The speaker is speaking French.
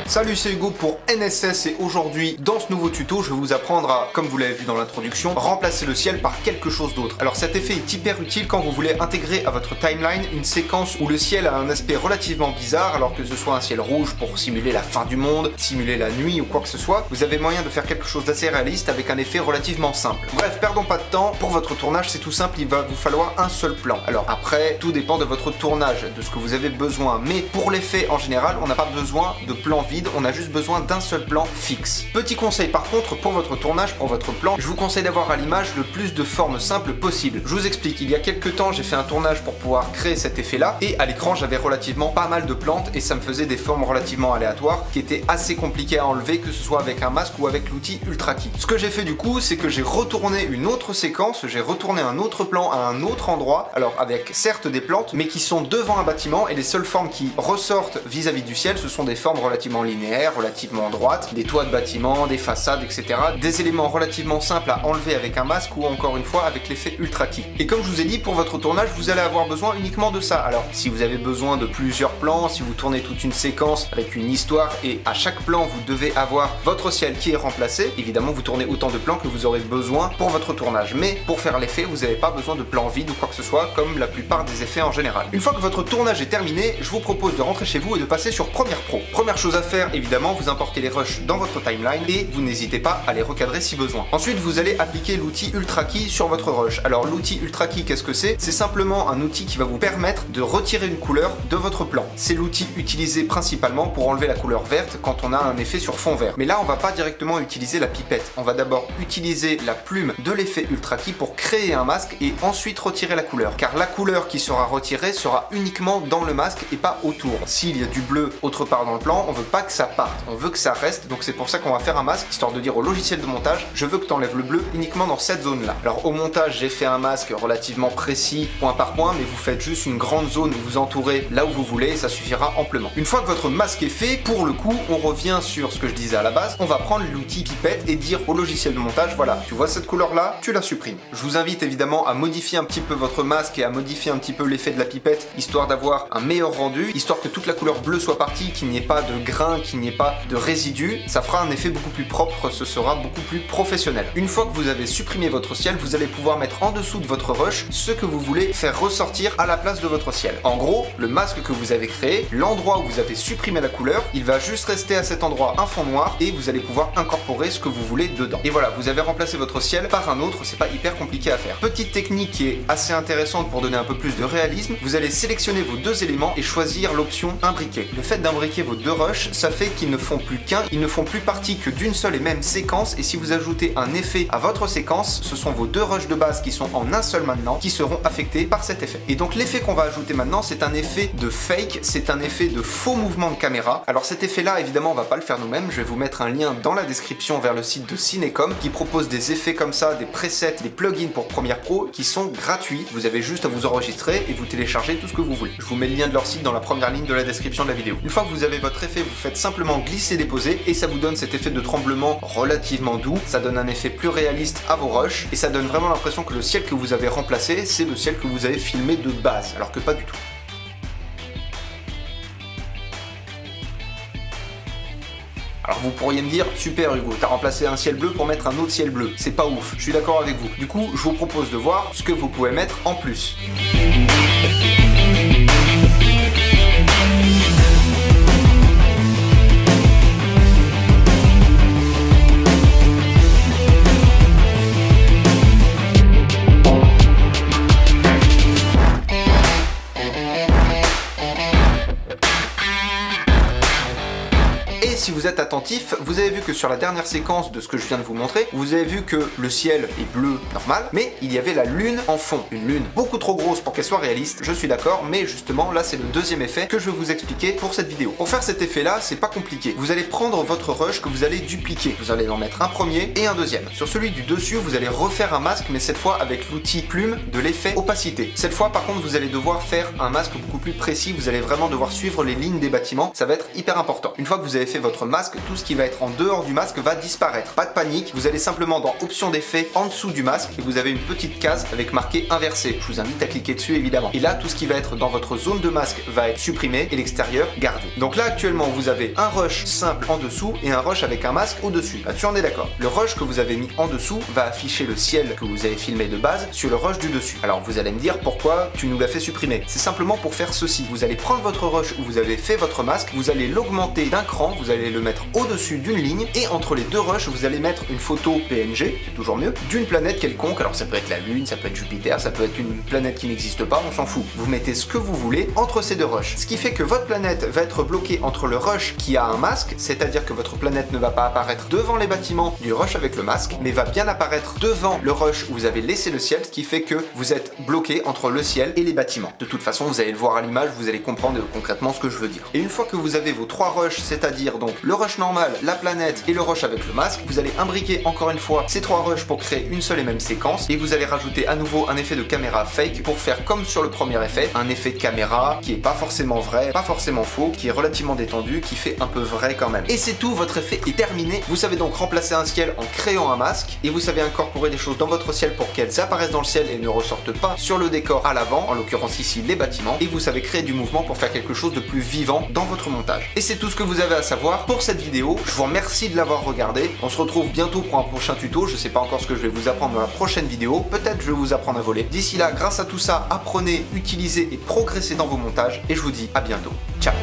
Salut, c'est Hugo pour NSS et aujourd'hui dans ce nouveau tuto je vais vous apprendre à, comme vous l'avez vu dans l'introduction, remplacer le ciel par quelque chose d'autre. Alors cet effet est hyper utile quand vous voulez intégrer à votre timeline une séquence où le ciel a un aspect relativement bizarre, alors que ce soit un ciel rouge pour simuler la fin du monde, simuler la nuit ou quoi que ce soit. Vous avez moyen de faire quelque chose d'assez réaliste avec un effet relativement simple. Bref, perdons pas de temps, pour votre tournage c'est tout simple, il va vous falloir un seul plan. Alors après, tout dépend de votre tournage, de ce que vous avez besoin, mais pour l'effet en général, on n'a pas besoin de plan vide, on a juste besoin d'un seul plan fixe. Petit conseil par contre, pour votre tournage, pour votre plan, je vous conseille d'avoir à l'image le plus de formes simples possible. Je vous explique, il y a quelques temps j'ai fait un tournage pour pouvoir créer cet effet là, et à l'écran j'avais relativement pas mal de plantes et ça me faisait des formes relativement aléatoires qui étaient assez compliquées à enlever, que ce soit avec un masque ou avec l'outil Ultra Key. Ce que j'ai fait du coup, c'est que j'ai retourné une autre séquence, j'ai retourné un autre plan à un autre endroit, alors avec certes des plantes, mais qui sont devant un bâtiment, et les seules formes qui ressortent vis-à-vis du ciel, ce sont des formes relativement linéaires, relativement droites, des toits de bâtiments, des façades, etc. Des éléments relativement simples à enlever avec un masque ou encore une fois avec l'effet Ultra Key. Et comme je vous ai dit, pour votre tournage, vous allez avoir besoin uniquement de ça. Alors, si vous avez besoin de plusieurs plans, si vous tournez toute une séquence avec une histoire et à chaque plan vous devez avoir votre ciel qui est remplacé, évidemment vous tournez autant de plans que vous aurez besoin pour votre tournage. Mais pour faire l'effet, vous n'avez pas besoin de plans vides ou quoi que ce soit, comme la plupart des effets en général. Une fois que votre tournage est terminé, je vous propose de rentrer chez vous et de passer sur Premiere Pro. Première chose à faire, évidemment, vous importez les rushs dans votre timeline et vous n'hésitez pas à les recadrer si besoin. Ensuite, vous allez appliquer l'outil Ultra Key sur votre rush. Alors l'outil Ultra Key, qu'est-ce que c'est? C'est simplement un outil qui va vous permettre de retirer une couleur de votre plan. C'est l'outil utilisé principalement pour enlever la couleur verte quand on a un effet sur fond vert. Mais là, on va pas directement utiliser la pipette. On va d'abord utiliser la plume de l'effet Ultra Key pour créer un masque et ensuite retirer la couleur. Car la couleur qui sera retirée sera uniquement dans le masque et pas autour. S'il y a du bleu autre part dans le plan, on veut pas que ça parte, on veut que ça reste, donc c'est pour ça qu'on va faire un masque, histoire de dire au logiciel de montage, je veux que tu enlèves le bleu uniquement dans cette zone là. Alors au montage, j'ai fait un masque relativement précis, point par point, mais vous faites juste une grande zone où vous entourez là où vous voulez, et ça suffira amplement. Une fois que votre masque est fait, pour le coup, on revient sur ce que je disais à la base, on va prendre l'outil pipette et dire au logiciel de montage, voilà, tu vois cette couleur là, tu la supprimes. Je vous invite évidemment à modifier un petit peu votre masque et à modifier un petit peu l'effet de la pipette, histoire d'avoir un meilleur rendu, histoire que toute la couleur bleue soit partie, qu'il n'y ait pas de grains, qu'il n'y ait pas de résidus, ça fera un effet beaucoup plus propre, ce sera beaucoup plus professionnel. Une fois que vous avez supprimé votre ciel, vous allez pouvoir mettre en dessous de votre rush ce que vous voulez faire ressortir à la place de votre ciel. En gros, le masque que vous avez créé, l'endroit où vous avez supprimé la couleur, il va juste rester à cet endroit un fond noir et vous allez pouvoir incorporer ce que vous voulez dedans. Et voilà, vous avez remplacé votre ciel par un autre, c'est pas hyper compliqué à faire. Petite technique qui est assez intéressante pour donner un peu plus de réalisme, vous allez sélectionner vos deux éléments et choisir l'option imbriquer. Le fait d'imbriquer vos deux rushs, ça fait qu'ils ne font plus qu'un, ils ne font plus partie que d'une seule et même séquence, et si vous ajoutez un effet à votre séquence, ce sont vos deux rushs de base qui sont en un seul maintenant, qui seront affectés par cet effet. Et donc l'effet qu'on va ajouter maintenant, c'est un effet de fake, c'est un effet de faux mouvement de caméra. Alors cet effet là, évidemment, on va pas le faire nous-mêmes, je vais vous mettre un lien dans la description vers le site de Cinecom, qui propose des effets comme ça, des presets, des plugins pour Premiere Pro, qui sont gratuits. Vous avez juste à vous enregistrer et vous télécharger tout ce que vous voulez. Je vous mets le lien de leur site dans la première ligne de la description de la vidéo. Une fois que vous avez votre effet, vous faites simplement glisser-déposer et ça vous donne cet effet de tremblement relativement doux, ça donne un effet plus réaliste à vos rushs et ça donne vraiment l'impression que le ciel que vous avez remplacé, c'est le ciel que vous avez filmé de base, alors que pas du tout. Alors vous pourriez me dire, super Hugo, t'as remplacé un ciel bleu pour mettre un autre ciel bleu. C'est pas ouf, je suis d'accord avec vous. Du coup, je vous propose de voir ce que vous pouvez mettre en plus. Si vous êtes attentif, vous avez vu que sur la dernière séquence de ce que je viens de vous montrer, vous avez vu que le ciel est bleu normal, mais il y avait la lune en fond. Une lune beaucoup trop grosse pour qu'elle soit réaliste, je suis d'accord, mais justement là c'est le deuxième effet que je vais vous expliquer pour cette vidéo. Pour faire cet effet là, c'est pas compliqué. Vous allez prendre votre rush que vous allez dupliquer. Vous allez en mettre un premier et un deuxième. Sur celui du dessus, vous allez refaire un masque, mais cette fois avec l'outil plume de l'effet opacité. Cette fois par contre, vous allez devoir faire un masque beaucoup plus précis, vous allez vraiment devoir suivre les lignes des bâtiments, ça va être hyper important. Une fois que vous avez fait votre masque, tout ce qui va être en dehors du masque va disparaître. Pas de panique, vous allez simplement dans options d'effet en dessous du masque et vous avez une petite case avec marqué inversé. Je vous invite à cliquer dessus évidemment. Et là, tout ce qui va être dans votre zone de masque va être supprimé et l'extérieur gardé. Donc là, actuellement, vous avez un rush simple en dessous et un rush avec un masque au-dessus. Là-dessus, on est d'accord. Le rush que vous avez mis en dessous va afficher le ciel que vous avez filmé de base sur le rush du dessus. Alors vous allez me dire pourquoi tu nous l'as fait supprimer. C'est simplement pour faire ceci. Vous allez prendre votre rush où vous avez fait votre masque, vous allez l'augmenter d'un cran, vous allez le mettre au-dessus d'une ligne et entre les deux rushs, vous allez mettre une photo PNG, c'est toujours mieux, d'une planète quelconque. Alors ça peut être la Lune, ça peut être Jupiter, ça peut être une planète qui n'existe pas, on s'en fout. Vous mettez ce que vous voulez entre ces deux rushs. Ce qui fait que votre planète va être bloquée entre le rush qui a un masque, c'est-à-dire que votre planète ne va pas apparaître devant les bâtiments du rush avec le masque, mais va bien apparaître devant le rush où vous avez laissé le ciel, ce qui fait que vous êtes bloqué entre le ciel et les bâtiments. De toute façon, vous allez le voir à l'image, vous allez comprendre concrètement ce que je veux dire. Et une fois que vous avez vos trois rushs, c'est-à-dire donc le rush normal, la planète et le rush avec le masque, vous allez imbriquer encore une fois ces trois rushs pour créer une seule et même séquence et vous allez rajouter à nouveau un effet de caméra fake pour faire comme sur le premier effet, un effet de caméra qui est pas forcément vrai, pas forcément faux, qui est relativement détendu, qui fait un peu vrai quand même. Et c'est tout, votre effet est terminé. Vous savez donc remplacer un ciel en créant un masque et vous savez incorporer des choses dans votre ciel pour qu'elles apparaissent dans le ciel et ne ressortent pas sur le décor à l'avant, en l'occurrence ici les bâtiments, et vous savez créer du mouvement pour faire quelque chose de plus vivant dans votre montage. Et c'est tout ce que vous avez à savoir pour cette vidéo. Je vous remercie de l'avoir regardé. On se retrouve bientôt pour un prochain tuto. Je sais pas encore ce que je vais vous apprendre dans la prochaine vidéo. Peut-être je vais vous apprendre à voler. D'ici là, grâce à tout ça, apprenez, utilisez et progressez dans vos montages. Et je vous dis à bientôt. Ciao.